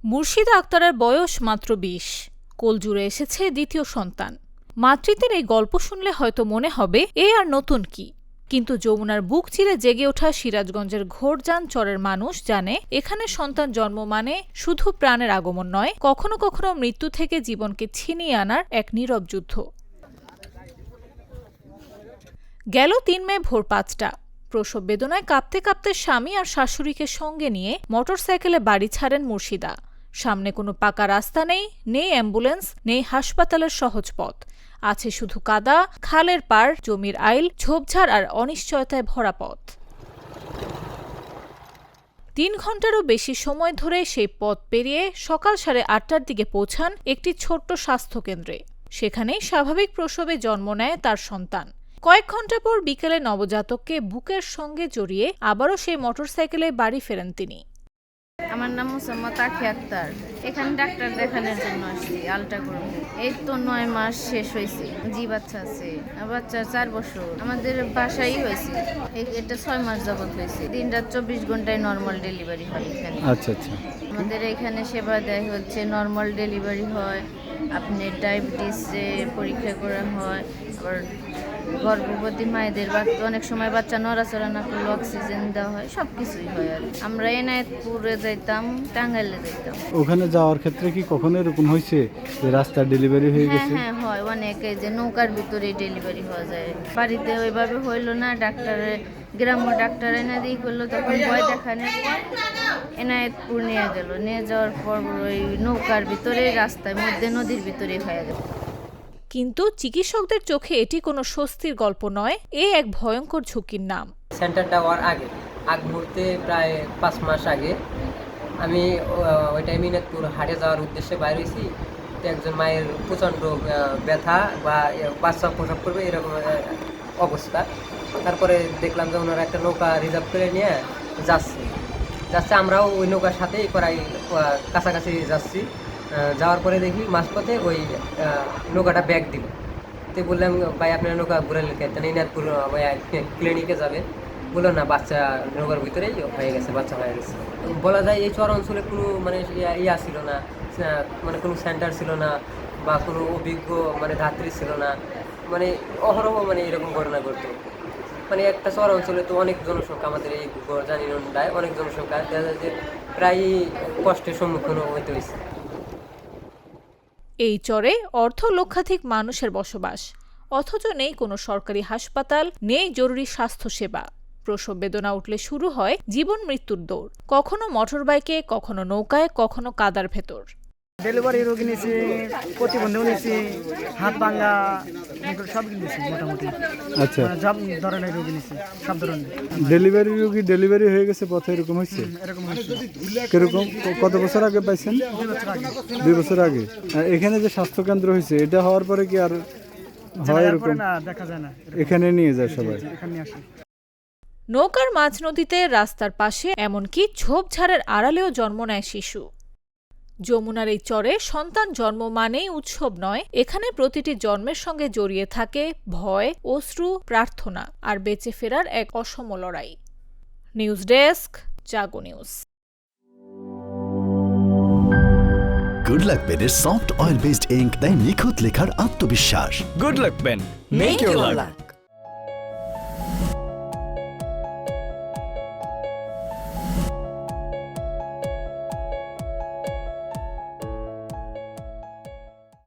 মুর্শিদা আক্তারের বয়স মাত্র ২০। কোল জুড়ে এসেছে দ্বিতীয় সন্তান। মাতৃত্বের এই গল্প শুনলে হয়তো মনে হবে এ আর নতুন কি, কিন্তু যমুনার বুক চিরে জেগে ওঠা সিরাজগঞ্জের ঘোড়জান চরের মানুষ জানে এখানে সন্তান জন্ম মানে শুধু প্রাণের আগমন নয়, কখনো কখনো মৃত্যু থেকে জীবনকে ছিনিয়ে আনার এক নীরব যুদ্ধ। গেল ৩ মে ভোর ৫টা। প্রসব বেদনায় কাঁপতে কাঁপতে স্বামী আর শাশুড়িকে সঙ্গে নিয়ে মোটরসাইকেলে বাড়ি ছাড়েন মুর্শিদা। সামনে কোনো পাকা রাস্তা নেই, নেই অ্যাম্বুলেন্স, নেই হাসপাতালের সহজ পথ। আছে শুধু কাদা, খালের পাড়, জমির আইল, ঝোপঝাড় আর অনিশ্চয়তায় ভরা পথ। ৩ ঘন্টারও বেশি সময় ধরে সেই পথ পেরিয়ে সকাল ৮:৩০টার দিকে পৌঁছান একটি ছোট্ট স্বাস্থ্যকেন্দ্রে। সেখানেই স্বাভাবিক প্রসবে জন্ম নেয় তার সন্তান। কয়েক ঘন্টা পর বিকেলে নবজাতককে বুকের সঙ্গে জড়িয়ে আবারও সেই মোটরসাইকেলে বাড়ি ফেরেন তিনি। আমার নাম মোসাম্মদ আখি আক্তার। এখানে ডাক্তার দেখানোর জন্য আসছি আলট্রা করতে। এই তো ৯ মাস শেষ হয়েছে। জি বাচ্চা আছে, বাচ্চা ৪ বছর। আমাদের বাসাই হয়েছে, এটা ৬ মাস যাবত হয়েছে। দিন-রাত ২৪ ঘন্টায় নর্মাল ডেলিভারি হয় এখানে। আচ্ছা আচ্ছা। আমাদের এখানে সেবা দেয় হচ্ছে নর্মাল ডেলিভারি হয়, আপনি ডায়াবেটিস পরীক্ষা করা হয়, আবার গর্ভবতী মায়েদের অনেক সময় বাচ্চা নড়াচড়া না করলে অক্সিজেন দেওয়া হয়, সব কিছুই হয়। আর আমরা এনায়েতপুরে যাইতাম, টাঙ্গাইলে যাইতাম। ওখানে যাওয়ার ক্ষেত্রে কি কখনো এরকম হয়েছে যে রাস্তা ডেলিভারি হয়ে গেছে? হ্যাঁ হয়, অনেকে যে নৌকার ভিতরে ডেলিভারি হওয়া যায়। বাড়িতে ওইভাবে হইলো না, গ্রাম্য ডাক্তার এনে দিয়ে করলো, তখন ভয় দেখানোর পর এনায়েতপুর নিয়ে গেল। নিয়ে যাওয়ার পর ওই নৌকার ভিতরে রাস্তার মধ্যে নদীর ভিতরে হয়ে গেল। কিন্তু চিকিৎসকদের চোখে এটি কোনো স্বস্তির গল্প নয়, এ এক ভয়ঙ্কর ঝুঁকির নাম। সেন্টারটা হওয়ার আগ মুহূর্তে প্রায় ৫ মাস আগে আমি ওই টাইমে এনায়েতপুর হাটে যাওয়ার উদ্দেশ্যে বাইরে হয়েছি। তো একজন মায়ের প্রচণ্ড ব্যথা বা বাচ্চা প্রসব করবে এরকম অবস্থা। তারপরে দেখলাম যে ওনারা একটা নৌকা রিজার্ভ করে নিয়ে যাচ্ছে। আমরাও ওই নৌকার সাথেই প্রায় কাছাকাছি যাচ্ছি। যাওয়ার পরে দেখি মাঝপথে ওই নৌকাটা ব্যাগ দিল। তো বললাম, ভাই আপনার নৌকা ঘুরে লেখে ইনায়তপুর ক্লিনিকে যাবে। বললো না, বাচ্চা নৌকার ভিতরেই হয়ে গেছে, বাচ্চা হয়ে গেছে। বলা যায় এই চর অঞ্চলে কোনো মানে ইয়া ছিল না, মানে কোনো সেন্টার ছিল না বা কোনো অভিজ্ঞ মানে ধাত্রী ছিল না। মানে অহরহ মানে এরকম ঘটনা ঘটতো। মানে একটা চর অঞ্চলে তো অনেক জনসংখ্যা, আমাদের এই জানিনন্দায় অনেক জনসংখ্যা, দেখা যায় যে প্রায়ই কষ্টের সম্মুখীন হইতে হয়েছে। এই চরে অর্ধ লক্ষাধিক মানুষের বসবাস, অথচ নেই কোনো সরকারি হাসপাতাল, নেই জরুরি স্বাস্থ্যসেবা। প্রসব বেদনা উঠলে শুরু হয় জীবন মৃত্যুর দৌড়, কখনো মোটরবাইকে, কখনো নৌকায়, কখনো কাদার ভেতর। ডেলিভারি রোগী নিয়েছি, প্রতিবন্ধী নিয়েছি, হাত ভাঙা, সব নিয়েছি মোটামুটি। আচ্ছা, সব ধরনের রোগী নিয়েছি, সব ধরনের। ডেলিভারি রোগী ডেলিভারি হয়ে গেছে পথে এরকম হয়েছে? এরকম হয়েছে। কিরকম, কত বছর আগে পাইছেন? 2 বছর আগে। 2 বছর আগে। আর এখানে যে স্বাস্থ্যকেন্দ্র হয়েছে, এটা হওয়ার পরে কি আর হয় এরকম? না, দেখা যায় না। এখানে নিয়ে যায় সবাই? এখানে আসে। নৌকার মাঝ নদীতে, রাস্তার পাশে, এমনকি ঝোপঝাড়ের আড়ালেও জন্ম নেয় শিশু। যমুনার এই চরে সন্তান জন্ম মানেই উৎসব নয়, এখানে প্রতিটি জন্মের সঙ্গে জড়িয়ে থাকে ভয়, অশ্রু, প্রার্থনা আর বেঁচে ফেরার এক অসম লড়াই। News desk, Jago news. Good luck পেনের সফট অয়েল বেসড ইঙ্ক দেয় নিখুঁত লেখার আত্মবিশ্বাস। Good luck pen, make your lakh.